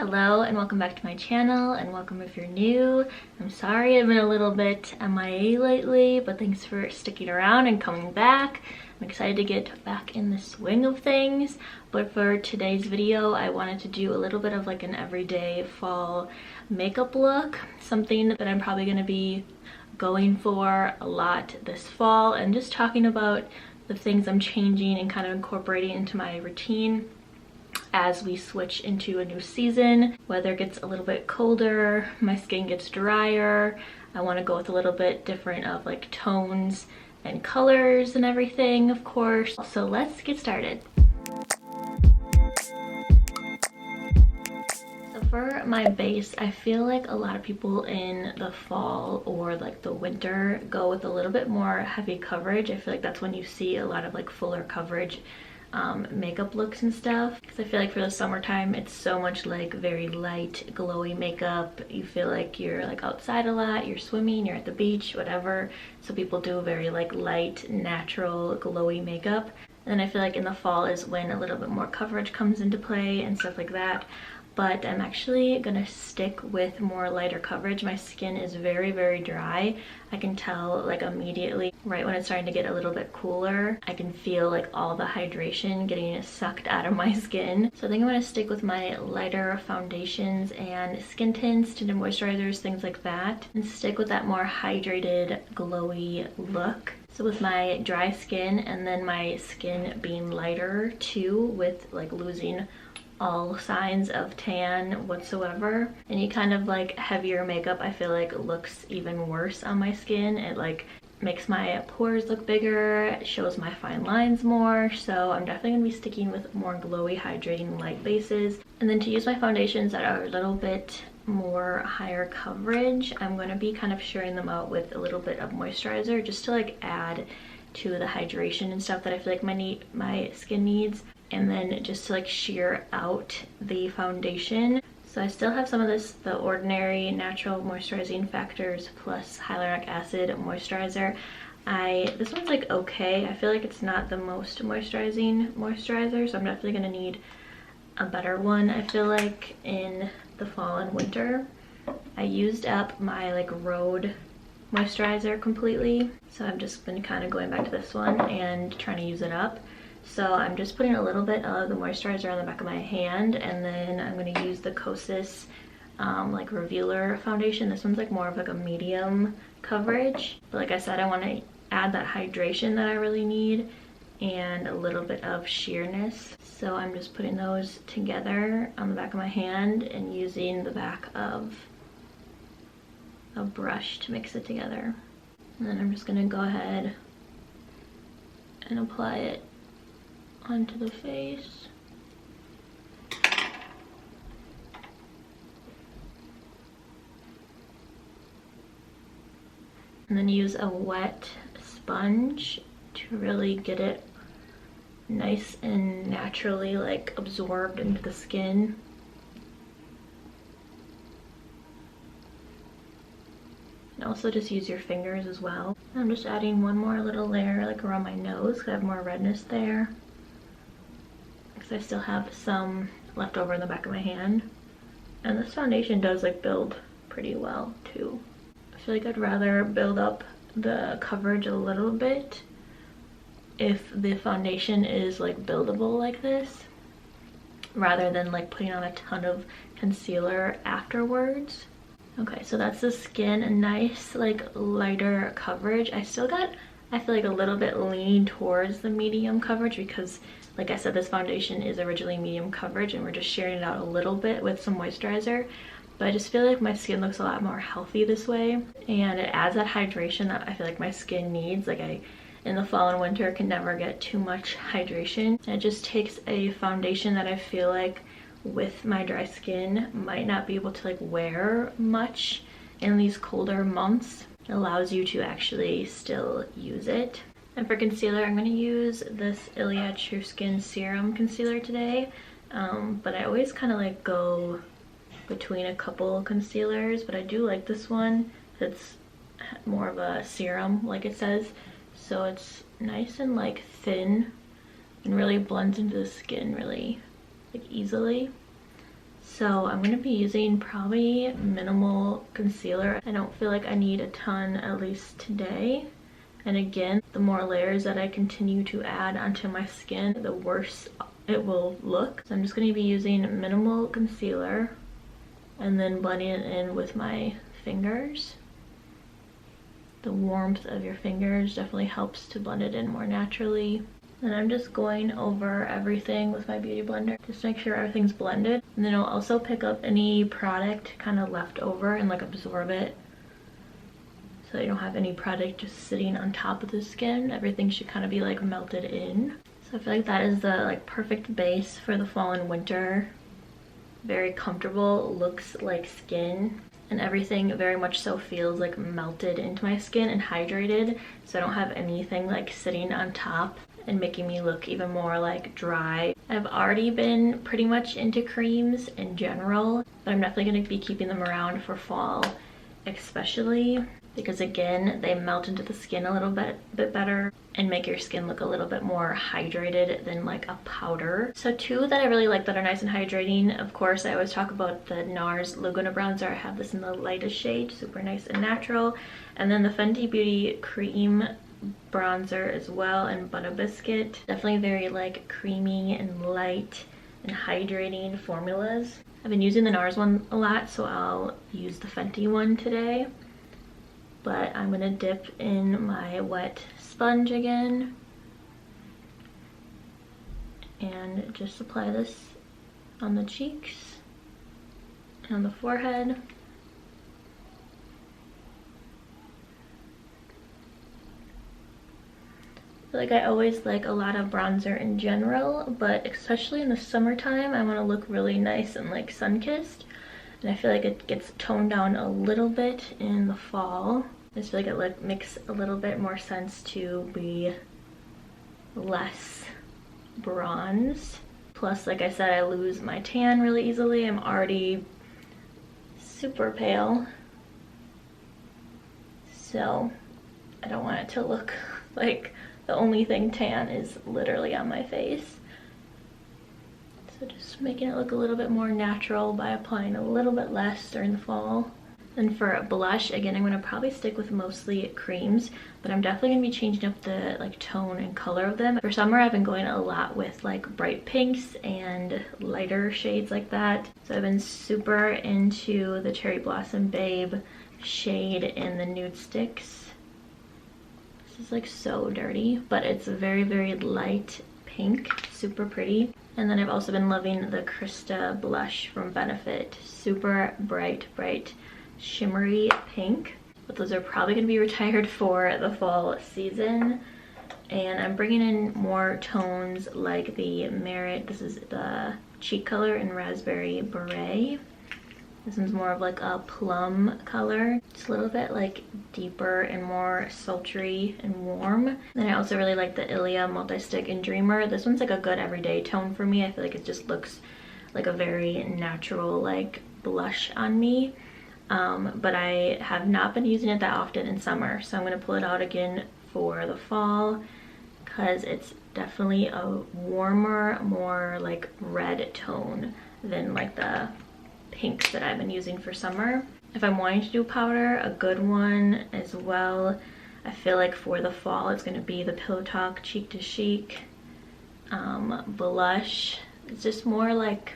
Hello and welcome back to my channel, and welcome if you're new. I'm sorry I've been a little bit MIA lately, but thanks for sticking around and coming back. I'm excited to get back in the swing of things, but for today's video I wanted to do a little bit of like an everyday fall makeup look, something that I'm probably going to be going for a lot this fall, and just talking about the things I'm changing and kind of incorporating into my routine as we switch into a new season. Weather gets a little bit colder, my skin gets drier, I want to go with a little bit different of like tones and colors and everything, of course. So let's get started. So for my base, I feel like a lot of people in the fall or like the winter go with a little bit more heavy coverage. I feel like that's when you see a lot of like fuller coverage makeup looks and stuff, because I feel like for the summertime it's so much like very light glowy makeup. You feel like you're like outside a lot, you're swimming, you're at the beach, whatever, so people do very like light natural glowy makeup. And then I feel like in the fall is when a little bit more coverage comes into play and stuff like that, but I'm actually gonna stick with more lighter coverage. My skin is very dry. I can tell like immediately right when it's starting to get a little bit cooler. I can feel like all the hydration getting sucked out of my skin. So I think I'm gonna stick with my lighter foundations and skin tints, tinted moisturizers, things like that, and stick with that more hydrated glowy look. So with my dry skin and then my skin being lighter too, with like losing all signs of tan whatsoever, any kind of like heavier makeup I feel like looks even worse on my skin. It like makes my pores look bigger, it shows my fine lines more, so I'm definitely gonna be sticking with more glowy hydrating light bases. And then to use my foundations that are a little bit more higher coverage, I'm going to be kind of sharing them out with a little bit of moisturizer just to like add to the hydration and stuff that I feel like my skin needs, and then just to like sheer out the foundation. So I still have some of the Ordinary Natural Moisturizing Factors plus hyaluronic acid moisturizer. This one's like okay. I feel like it's not the most moisturizing moisturizer, so I'm definitely gonna need a better one. I feel like in the fall and winter I used up my like Road moisturizer completely, so I've just been kind of going back to this one and trying to use it up. So I'm just putting a little bit of the moisturizer on the back of my hand, and then I'm going to use the Kosas like Revealer foundation. This one's like more of like a medium coverage, but like I said, I want to add that hydration that I really need and a little bit of sheerness. So I'm just putting those together on the back of my hand and using the back of a brush to mix it together. And then I'm just going to go ahead and apply it onto the face. And then use a wet sponge to really get it nice and naturally like absorbed into the skin. And also just use your fingers as well. I'm just adding one more little layer like around my nose because I have more redness there, because I still have some left over in the back of my hand. And this foundation does like build pretty well too. I feel like I'd rather build up the coverage a little bit if the foundation is like buildable like this, rather than like putting on a ton of concealer afterwards. Okay, so that's the skin, a nice like lighter coverage. I still got, I feel like a little bit leaning towards the medium coverage because like I said, this foundation is originally medium coverage and we're just sharing it out a little bit with some moisturizer. But I just feel like my skin looks a lot more healthy this way, and it adds that hydration that I feel like my skin needs. Like in the fall and winter can never get too much hydration. And it just takes a foundation that I feel like with my dry skin might not be able to like wear much in these colder months. It allows you to actually still use it. And for concealer, I'm going to use this ILIA True Skin Serum Concealer today, but I always kind of like go between a couple concealers, but I do like this one. It's more of a serum like it says, so it's nice and like thin and really blends into the skin really like easily. So I'm going to be using probably minimal concealer. I don't feel like I need a ton, at least today. And again, the more layers that I continue to add onto my skin, the worse it will look. So I'm just going to be using minimal concealer and then blending it in with my fingers. The warmth of your fingers definitely helps to blend it in more naturally. And I'm just going over everything with my beauty blender just to make sure everything's blended. And then I'll also pick up any product kind of left over and like absorb it, so you don't have any product just sitting on top of the skin. Everything should kind of be like melted in. So I feel like that is the like perfect base for the fall and winter. Very comfortable, looks like skin, and everything very much so feels like melted into my skin and hydrated, so I don't have anything like sitting on top and making me look even more like dry. I've already been pretty much into creams in general, but I'm definitely going to be keeping them around for fall, especially because again, they melt into the skin a little bit better and make your skin look a little bit more hydrated than like a powder. So two that I really like that are nice and hydrating, of course, I always talk about the NARS Laguna bronzer. I have this in the lightest shade, super nice and natural. And then the Fenty Beauty Cream bronzer as well, and Butta Biscuit. Definitely very like creamy and light and hydrating formulas. I've been using the NARS one a lot, so I'll use the Fenty one today. But I'm gonna dip in my wet sponge again and just apply this on the cheeks and on the forehead. Like I always like a lot of bronzer in general, but especially in the summertime I want to look really nice and like sun-kissed, and I feel like it gets toned down a little bit in the fall. I just feel like it makes a little bit more sense to be less bronzed. Plus, like I said, I lose my tan really easily. I'm already super pale, so I don't want it to look like the only thing tan is literally on my face. So just making it look a little bit more natural by applying a little bit less during the fall. And for blush, again, I'm going to probably stick with mostly creams, but I'm definitely going to be changing up the like tone and color of them. For summer, I've been going a lot with like bright pinks and lighter shades like that. So I've been super into the Cherry Blossom Babe shade in the NUDESTIX. This is like so dirty, but it's a very, very light pink, super pretty. And then I've also been loving the Crystah blush from Benefit. Super bright, shimmery pink. But those are probably going to be retired for the fall season. And I'm bringing in more tones like the Beret. This is the cheek color in Raspberry Beret. This one's more of like a plum color. It's a little bit like deeper and more sultry and warm. Then I also really like the ILIA Multi-Stick in Dreamer. This one's like a good everyday tone for me. I feel like it just looks like a very natural like blush on me. But I have not been using it that often in summer, so I'm going to pull it out again for the fall because it's definitely a warmer, more like red tone than like the pinks that I've been using for summer. If I'm wanting to do powder, a good one as well, I feel like for the fall it's going to be the Pillow Talk Cheek to Chic blush. It's just more like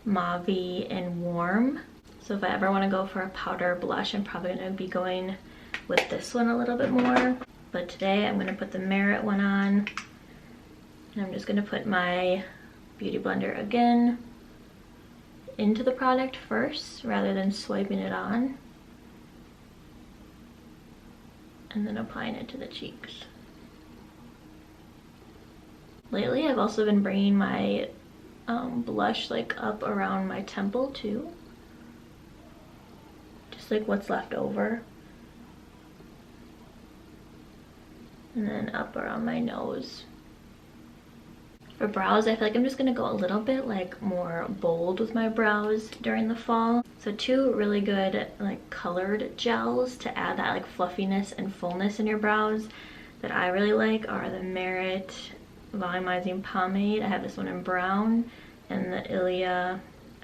mauve-y and warm. So if I ever want to go for a powder blush, I'm probably going to be going with this one a little bit more. But today I'm going to put the Beret one on, and I'm just going to put my beauty blender again into the product first rather than swiping it on, and then applying it to the cheeks. Lately I've also been bringing my blush like up around my temple too, just like what's left over, and then up around my nose. For brows, I feel like I'm just gonna go a little bit like more bold with my brows during the fall. So two really good like colored gels to add that like fluffiness and fullness in your brows that I really like are the Beret Volumizing Pomade. I have this one in brown, and the ILIA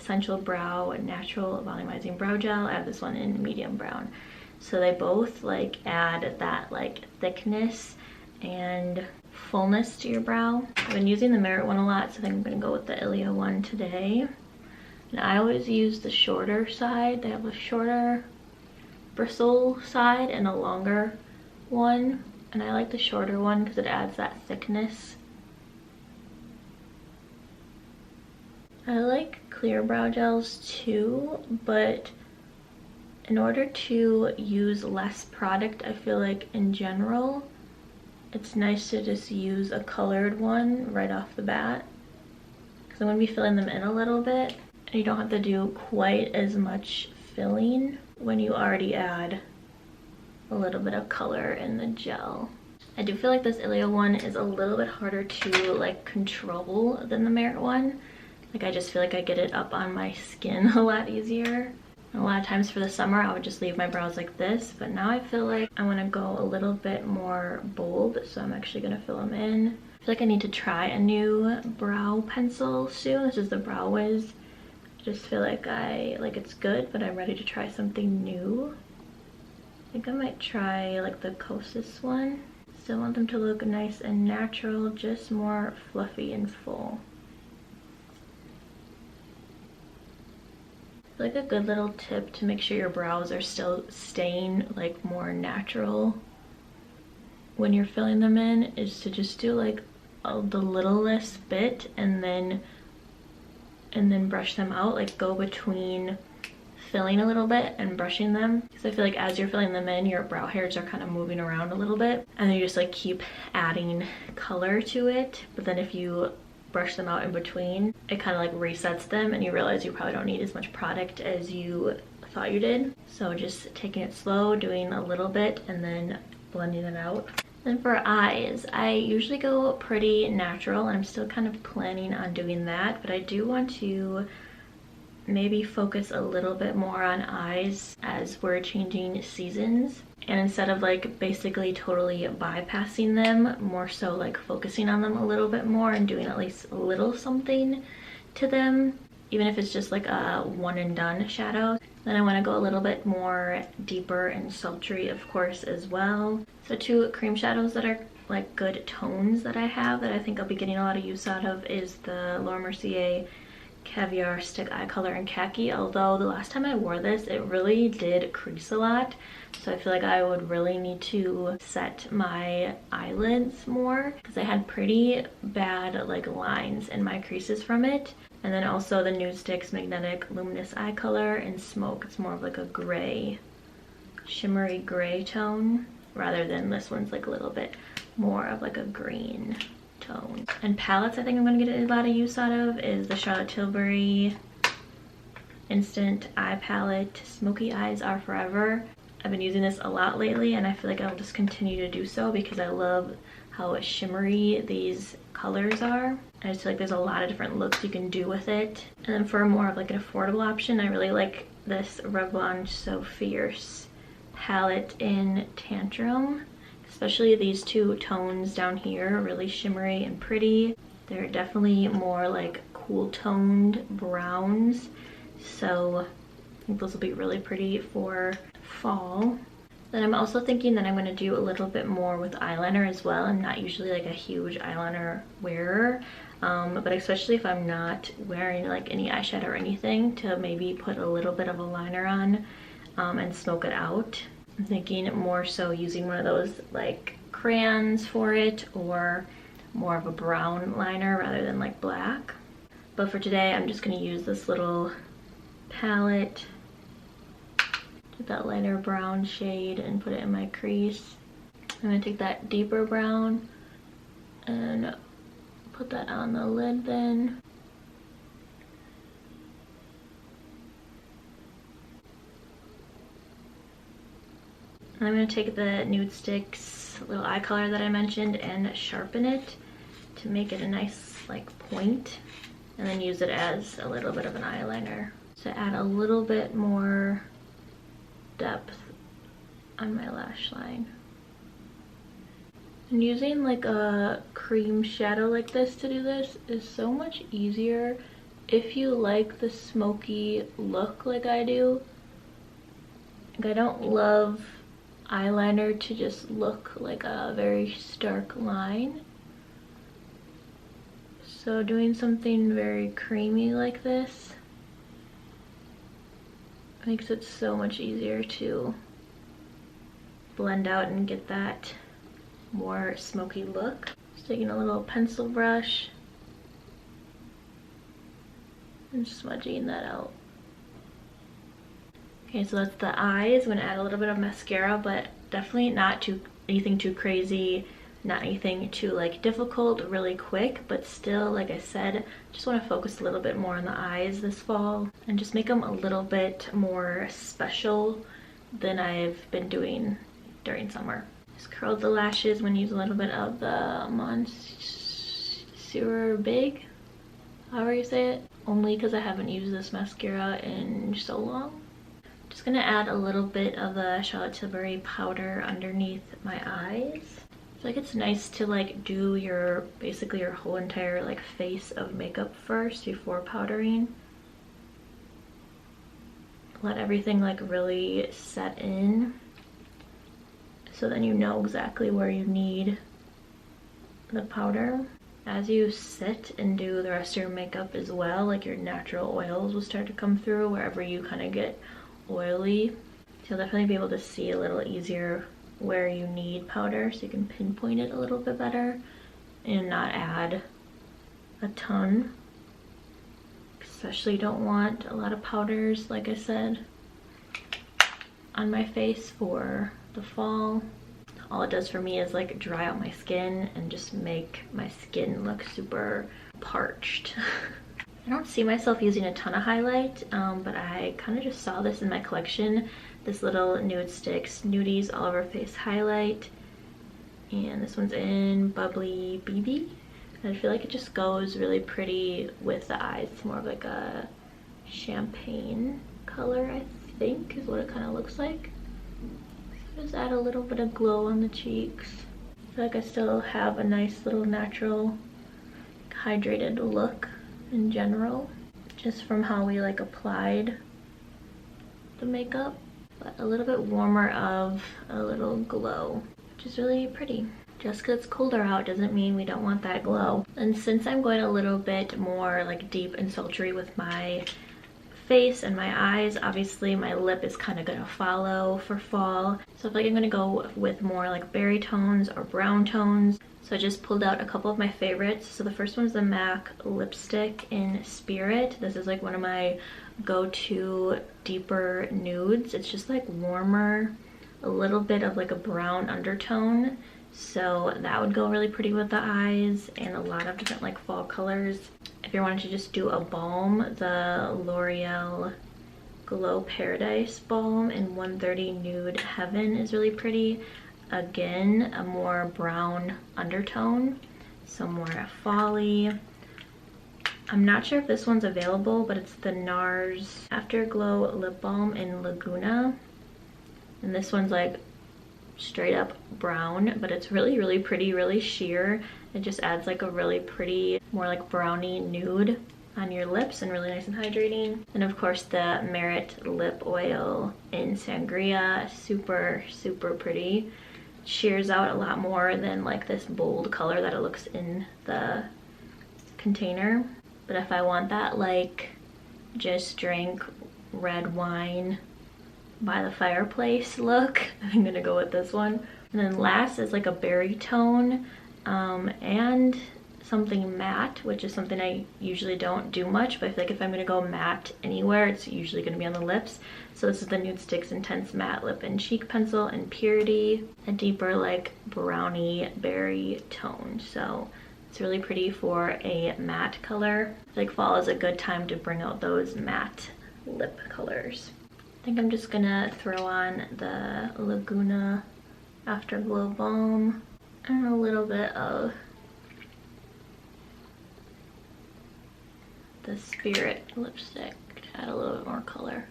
Essential Brow Natural Volumizing Brow Gel. I have this one in medium brown. So they both like add that like thickness and fullness to your brow. I've been using the Beret one a lot, so I think I'm gonna go with the ILIA one today. And I always use the shorter side. They have a shorter bristle side and a longer one. And I like the shorter one because it adds that thickness. I like clear brow gels too, but in order to use less product, I feel like in general, it's nice to just use a colored one right off the bat. Because I'm going to be filling them in a little bit. And you don't have to do quite as much filling when you already add a little bit of color in the gel. I do feel like this ILIA one is a little bit harder to like control than the Beret one. Like I just feel like I get it up on my skin a lot easier. And a lot of times for the summer I would just leave my brows like this, but now I feel like I want to go a little bit more bold, so I'm actually going to fill them in. I feel like I need to try a new brow pencil soon. This is the Brow Wiz. I just feel like it's good, but I'm ready to try something new. I think I might try like the Kosas one. Still want them to look nice and natural, just more fluffy and full. Like a good little tip to make sure your brows are still staying like more natural when you're filling them in is to just do like the littlest bit and then brush them out. Like go between filling a little bit and brushing them, because I feel like as you're filling them in, your brow hairs are kind of moving around a little bit, and then you just like keep adding color to it. But then if you brush them out in between, it kind of like resets them and you realize you probably don't need as much product as you thought you did. So just taking it slow, doing a little bit and then blending it out. Then for eyes, I usually go pretty natural, and I'm still kind of planning on doing that, but I do want to maybe focus a little bit more on eyes as we're changing seasons. And instead of like basically totally bypassing them, more so like focusing on them a little bit more and doing at least a little something to them, even if it's just like a one and done shadow. Then I want to go a little bit more deeper and sultry, of course, as well. So two cream shadows that are like good tones that I have that I think I'll be getting a lot of use out of is the Laura Mercier Caviar Stick Eye Color in Khaki. Although the last time I wore this, it really did crease a lot. So I feel like I would really need to set my eyelids more, because I had pretty bad like lines in my creases from it. And then also the NUDESTIX Magnetic Luminous Eye Color in Smoke. It's more of like a gray, shimmery gray tone, rather than this one's like a little bit more of like a green tone. And palettes I think I'm going to get a lot of use out of is the Charlotte Tilbury Instant Eye Palette Smoky Eyes Are Forever. I've been using this a lot lately, and I feel like I'll just continue to do so because I love how shimmery these colors are. I just feel like there's a lot of different looks you can do with it. And then for more of like an affordable option, I really like this Revlon So Fierce palette in Tantrum. Especially these two tones down here are really shimmery and pretty. They're definitely more like cool toned browns. So I think those will be really pretty for fall. Then I'm also thinking that I'm going to do a little bit more with eyeliner as well. I'm not usually like a huge eyeliner wearer, but especially if I'm not wearing like any eyeshadow or anything, to maybe put a little bit of a liner on and smoke it out. I'm thinking more so using one of those like crayons for it, or more of a brown liner rather than like black. But for today I'm just going to use this little palette, get that lighter brown shade and put it in my crease. I'm going to take that deeper brown and put that on the lid then. And I'm going to take the NUDESTIX little eye color that I mentioned and sharpen it to make it a nice like point, and then use it as a little bit of an eyeliner to add a little bit more depth on my lash line. And using like a cream shadow like this to do this is so much easier if you like the smoky look like I do, like I don't love eyeliner to just look like a very stark line. So doing something very creamy like this makes it so much easier to blend out and get that more smoky look. Just taking a little pencil brush and smudging that out. Okay, so that's the eyes. I'm gonna add a little bit of mascara, but definitely not anything too crazy, not anything too like difficult, really quick, but still, like I said, just want to focus a little bit more on the eyes this fall and just make them a little bit more special than I've been doing during summer. Just curl the lashes. I'm gonna use a little bit of the Mascara Big, however you say it, only because I haven't used this mascara in so long. Just gonna add a little bit of the Charlotte Tilbury powder underneath my eyes. I feel like it's nice to like do your basically your whole entire like face of makeup first before powdering. Let everything like really set in, so then you know exactly where you need the powder. As you sit and do the rest of your makeup as well, like your natural oils will start to come through wherever you kind of get oily. So you'll definitely be able to see a little easier where you need powder, so you can pinpoint it a little bit better and not add a ton. Especially don't want a lot of powders, like I said, on my face for the fall. All it does for me is like dry out my skin and just make my skin look super parched. I don't see myself using a ton of highlight, but I kind of just saw this in my collection. This little NUDESTIX Nudies All Over Face highlight. And this one's in Bubbly BB. And I feel like it just goes really pretty with the eyes. It's more of like a champagne color, I think, is what it kind of looks like. So just add a little bit of glow on the cheeks. I feel like I still have a nice little natural hydrated look in general, just from how we like applied the makeup, but a little bit warmer of a little glow, which is really pretty. Just because it's colder out doesn't mean we don't want that glow. And since I'm going a little bit more like deep and sultry with my face and my eyes, obviously my lip is kind of gonna follow for fall. So I feel like I'm gonna go with more like berry tones or brown tones. So I just pulled out a couple of my favorites. So the first one is the MAC lipstick in Spirit. This is like one of my go-to deeper nudes. It's just like warmer, a little bit of like a brown undertone. So that would go really pretty with the eyes, and a lot of different like fall colors. If you're wanting to just do a balm, the L'Oreal Glow Paradise Balm in 130 Nude Heaven is really pretty. Again, a more brown undertone, so more fall-y. I'm not sure if this one's available, but it's the NARS Afterglow Lip Balm in Laguna. And this one's like straight up brown, but it's really, really pretty, really sheer. It just adds like a really pretty, more like brownie nude on your lips and really nice and hydrating. And of course the Merit Lip Oil in Sangria, super, super pretty. Sheers out a lot more than like this bold color that it looks in the container. But if I want that like just drink red wine by the fireplace look, I'm gonna go with this one. And then last is like a berry tone and something matte, which is something I usually don't do much, but I feel like if I'm gonna go matte anywhere, it's usually gonna be on the lips. So this is the NUDESTIX Intense Matte Lip and Cheek Pencil in Purity, a deeper like brownie berry tone. So it's really pretty for a matte color. I feel like fall is a good time to bring out those matte lip colors. I think I'm just gonna throw on the Laguna Afterglow Balm and a little bit of the Spirit lipstick to add a little bit more color.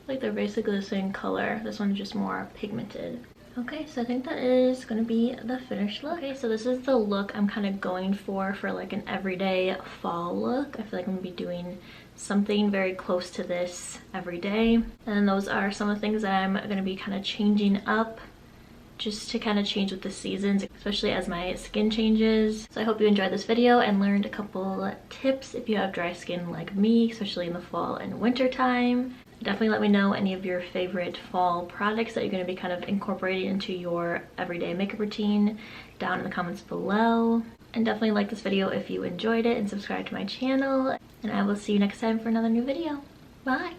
Like they're basically the same color. This one's just more pigmented. Okay, so I think that is gonna be the finished look. Okay, so this is the look I'm kind of going for like an everyday fall look. I feel like I'm gonna be doing something very close to this every day. And those are some of the things that I'm gonna be kind of changing up just to kind of change with the seasons, especially as my skin changes. So I hope you enjoyed this video and learned a couple tips if you have dry skin like me, especially in the fall and winter time. Definitely let me know any of your favorite fall products that you're going to be kind of incorporating into your everyday makeup routine down in the comments below. And definitely like this video if you enjoyed it and subscribe to my channel. And I will see you next time for another new video. Bye!